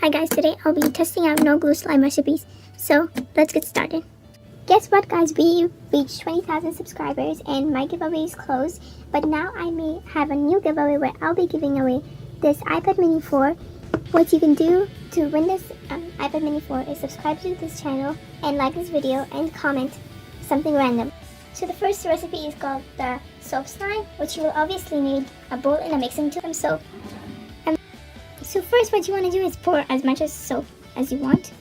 Hi guys, today I'll be testing out no glue slime recipes, so let's get started. Guess what guys, we reached 20,000 subscribers and my giveaway is closed, but now I may have a new giveaway where I'll be giving away this iPad mini 4. What you can do to win this iPad mini 4 is subscribe to this channel and like this video and comment something random. So the first recipe is called the soap slime, which you will obviously need a bowl and a mixing tube of soap. So first what you want to do is pour as much as soap as you want.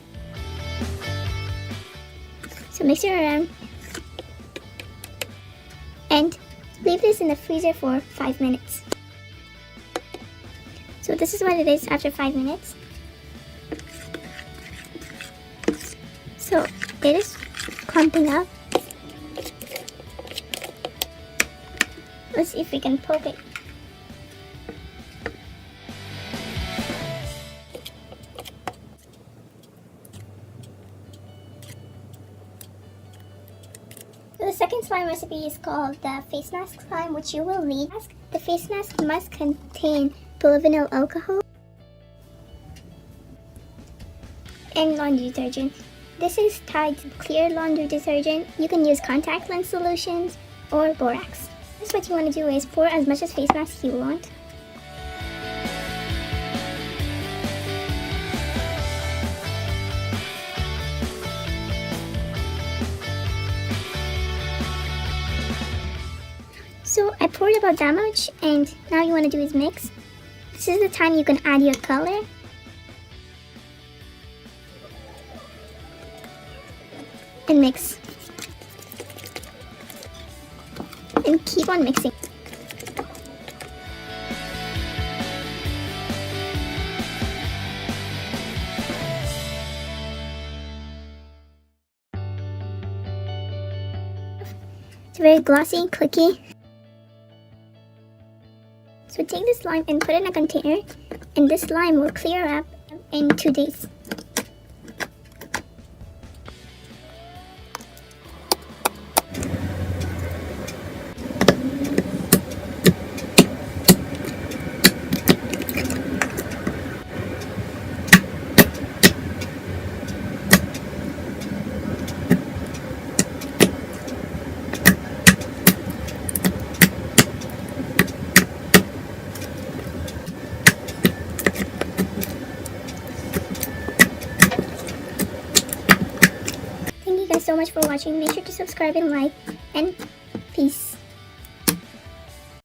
So mix it around and leave this in the freezer for 5 minutes. So this is what it is after 5 minutes. So it is clumping up. Let's see if we can poke it. So the second slime recipe is called the face mask slime, which you will need. The face mask must contain polyvinyl alcohol and laundry detergent. This is tied to clear laundry detergent. You can use contact lens solutions or borax. This what you want to do is pour as much as face mask you want. So I poured about that much, and now you want to do is mix. This is the time you can add your color. And mix. And keep on mixing. It's very glossy, clicky. So take this slime and put it in a container, and this slime will clear up in 2 days. Thank you guys so much for watching. Make sure to subscribe and like, and peace.